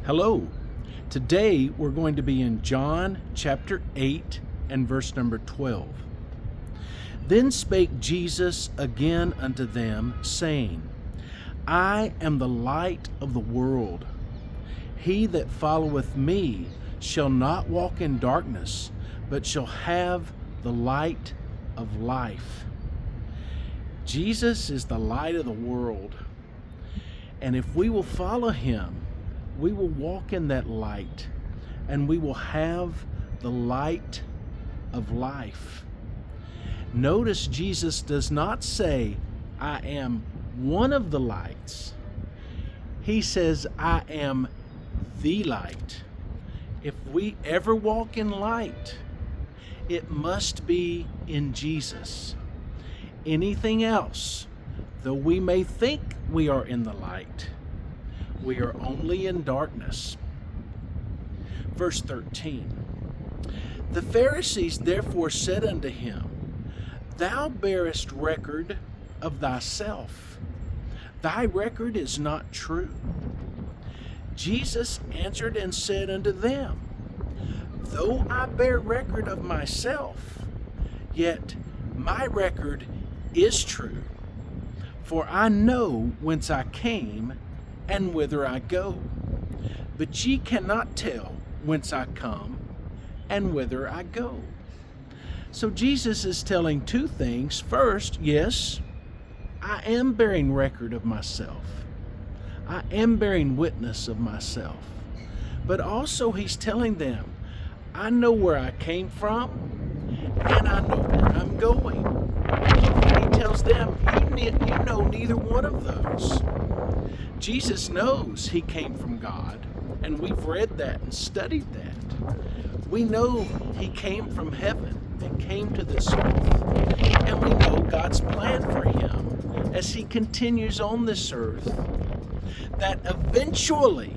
Hello. Today we're going to be in John chapter 8 and verse number 12. Then spake Jesus again unto them, saying, I am the light of the world. He that followeth me shall not walk in darkness, but shall have the light of life. Jesus is the light of the world. And if we will follow him, we will walk in that light, and we will have the light of life. Notice Jesus does not say, I am one of the lights. He says, I am the light. If we ever walk in light, it must be in Jesus. Anything else, though we may think we are in the light, we are only in darkness. Verse 13. The Pharisees therefore said unto him, Thou bearest record of thyself. Thy record is not true. Jesus answered and said unto them, Though I bear record of myself, yet my record is true. For I know whence I came, and whither I go. But ye cannot tell whence I come and whither I go. So Jesus is telling two things. First, yes, I am bearing record of myself. I am bearing witness of myself. But also he's telling them, I know where I came from, and I know where I'm going. And he tells them, you know neither one of those. Jesus knows he came from God, and we've read that and studied that. We know he came from heaven and came to this earth, and we know God's plan for him as he continues on this earth, that eventually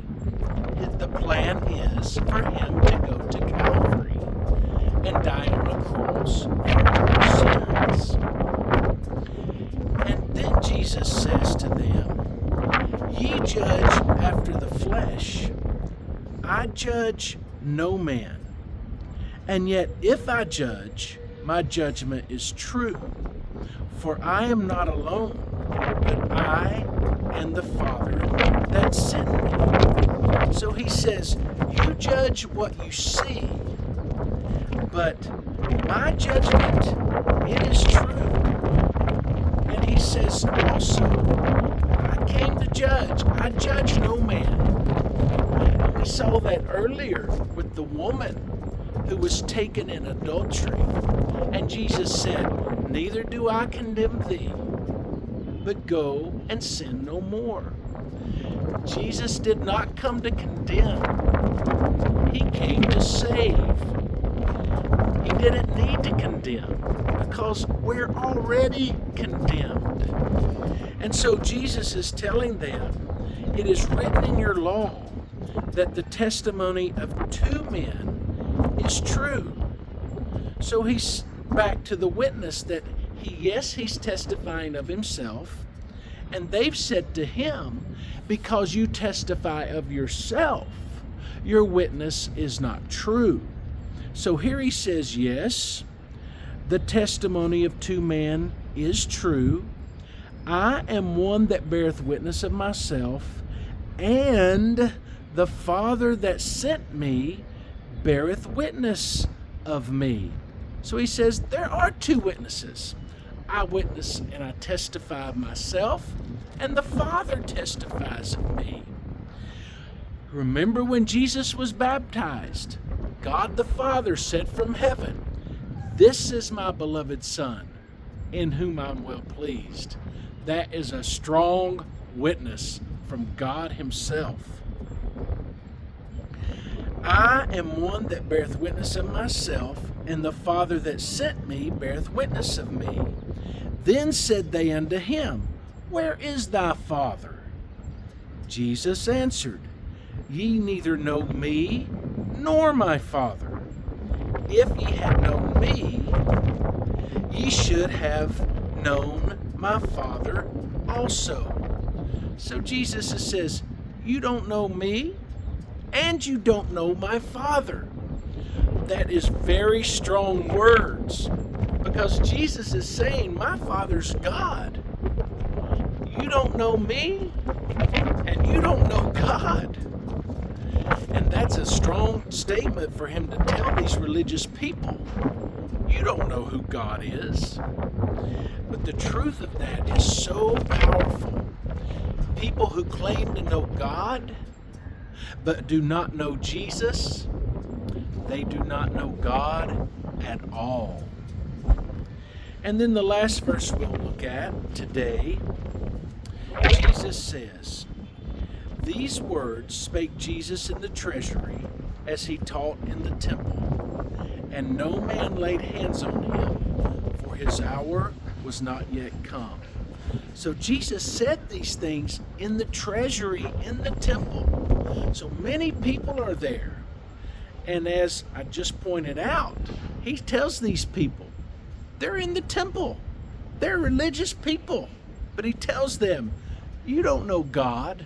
the plan is for him to go to Calvary and die on a cross for our sins. And then Jesus says to them, Ye judge after the flesh. I judge no man. And yet if I judge, my judgment is true. For I am not alone, but I and the Father that sent me. So he says, you judge what you see, but my judgment, it is true. And he says also, I came to judge. I judge no man. And we saw that earlier with the woman who was taken in adultery. And Jesus said, Neither do I condemn thee, but go and sin no more. Jesus did not come to condemn. He came to save. He didn't need to condemn because we're already condemned. And so Jesus is telling them, it is written in your law that the testimony of two men is true. So he's back to the witness that he's testifying of himself. And they've said to him, because you testify of yourself, your witness is not true. So here he says, yes, the testimony of two men is true. I am one that beareth witness of myself, and the Father that sent me beareth witness of me. So he says, there are two witnesses. I witness and I testify of myself, and the Father testifies of me. Remember when Jesus was baptized, God the Father said from heaven, This is my beloved Son, in whom I'm well pleased. That is a strong witness from God himself. I am one that beareth witness of myself, and the Father that sent me beareth witness of me. Then said they unto him, Where is thy Father? Jesus answered, Ye neither know me, nor my Father. If ye had known me, ye should have known my Father also. So Jesus says, you don't know me, and you don't know my Father. That is very strong words, because Jesus is saying, my Father's God. You don't know me, and you don't know God. And that's a strong statement for him to tell these religious people. You don't know who God is. But the truth of that is so powerful. People who claim to know God, but do not know Jesus, they do not know God at all. And then the last verse we'll look at today, Jesus says, these words spake Jesus in the treasury as he taught in the temple, and no man laid hands on him, for his hour was not yet come. So Jesus said these things in the treasury, in the temple. So many people are there. And as I just pointed out, he tells these people, they're in the temple. They're religious people. But he tells them, you don't know God.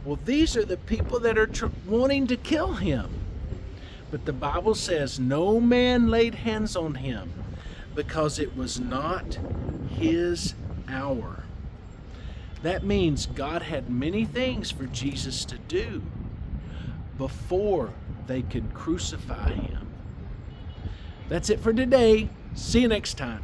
Well, these are the people that are wanting to kill him. But the Bible says no man laid hands on him because it was not his hour. That means God had many things for Jesus to do before they could crucify him. That's it for today. See you next time.